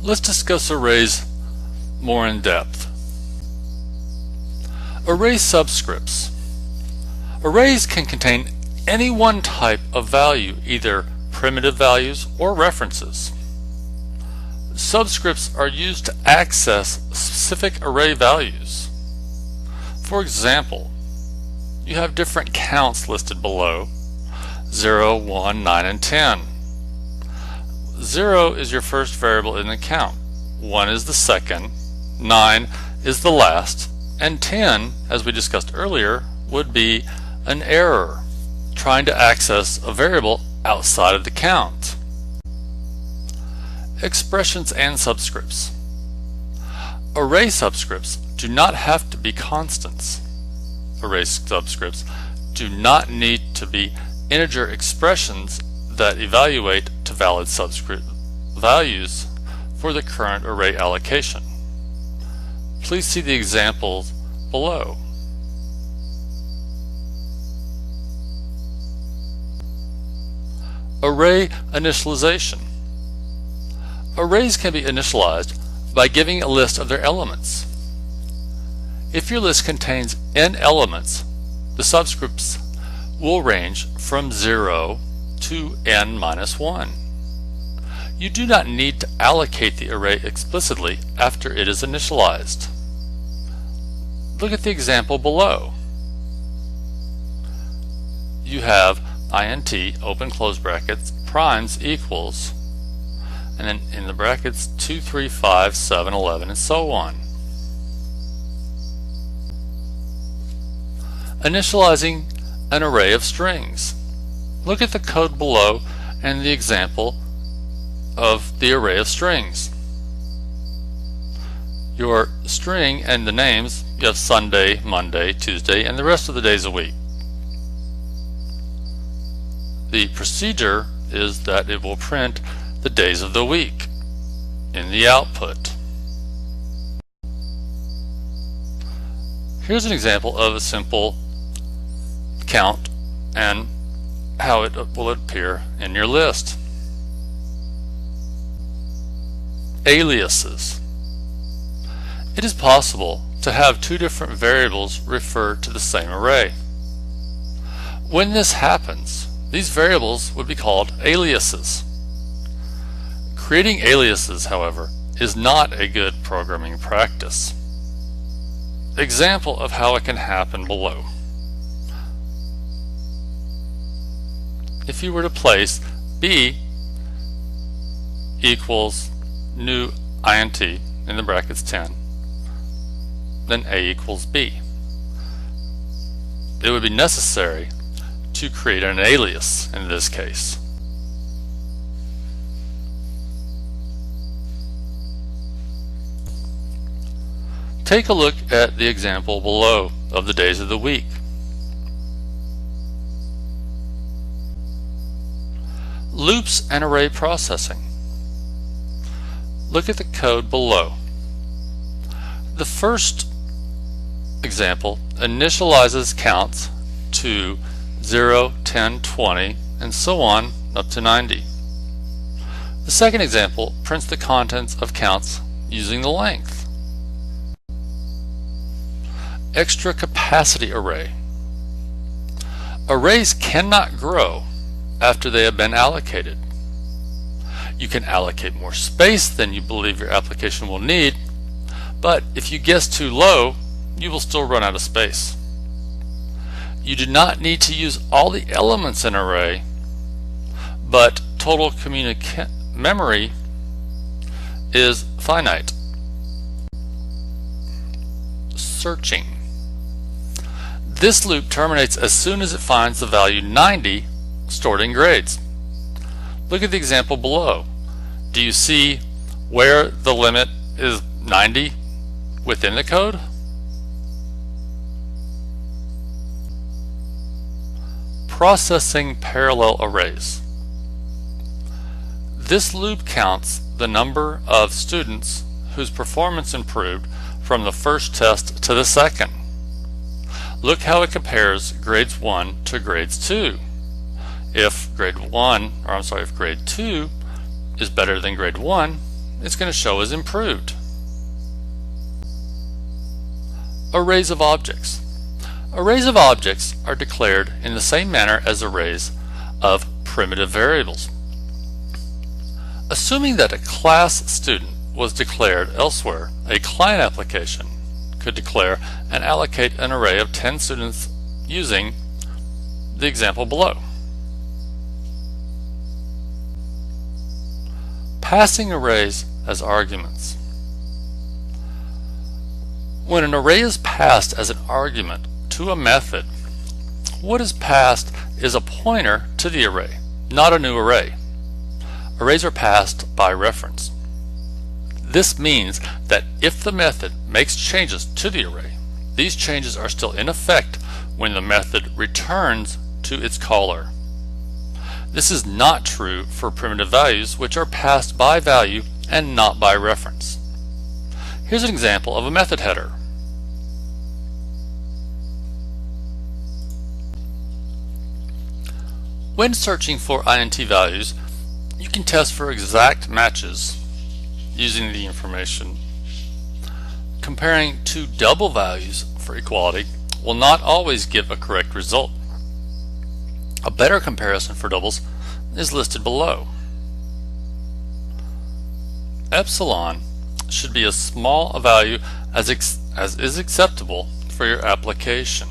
Let's discuss arrays more in depth. Array subscripts. Arrays can contain any one type of value, either primitive values or references. Subscripts are used to access specific array values. For example, you have different counts listed below: 0, 1, 9, and 10. 0 is your first variable in the count, 1 is the second, 9 is the last, and 10, as we discussed earlier, would be an error trying to access a variable outside of the count. Expressions and subscripts. Array subscripts do not have to be constants. Array subscripts do not need to be integer expressions that evaluate to valid subscript values for the current array allocation. Please see the examples below. Array initialization. Arrays can be initialized by giving a list of their elements. If your list contains n elements, the subscripts will range from 0 to n minus 1. You do not need to allocate the array explicitly after it is initialized. Look at the example below. You have int, open close brackets, primes equals, and then in the brackets 2, 3, 5, 7, 11, and so on. Initializing an array of strings. Look at the code below and the example of the array of strings. Your string and the names, you have Sunday, Monday, Tuesday, and the rest of the days a week. The procedure is that it will print the days of the week in the output. Here's an example of a simple count and how it will appear in your list. Aliases. It is possible to have two different variables refer to the same array. When this happens, these variables would be called aliases. Creating aliases, however, is not a good programming practice. Example of how it can happen below. If you were to place b equals new int in the brackets 10, then a equals b, it would be necessary to create an alias in this case. Take a look at the example below of the days of the week. Loops and array processing. Look at the code below. The first example initializes counts to 0, 10, 20, and so on up to 90. The second example prints the contents of counts using the length. Extra capacity array. Arrays cannot grow after they have been allocated. You can allocate more space than you believe your application will need, but if you guess too low, you will still run out of space. You do not need to use all the elements in an array, but total memory is finite. Searching. This loop terminates as soon as it finds the value 90 stored in grades. Look at the example below. Do you see where the limit is 90 within the code? Processing parallel arrays. This loop counts the number of students whose performance improved from the first test to the second. Look how it compares grades 1 to grades 2. If grade 2 is better than grade 1, it's going to show as improved. Arrays of objects. Arrays of objects are declared in the same manner as arrays of primitive variables. Assuming that a class student was declared elsewhere, a client application could declare and allocate an array of 10 students using the example below. Passing arrays as arguments. When an array is passed as an argument to a method, what is passed is a pointer to the array, not a new array. Arrays are passed by reference. This means that if the method makes changes to the array, these changes are still in effect when the method returns to its caller. This is not true for primitive values, which are passed by value and not by reference. Here's an example of a method header. When searching for INT values, you can test for exact matches using the information. Comparing two double values for equality will not always give a correct result. A better comparison for doubles is listed below. Epsilon should be as small a value as is acceptable for your application.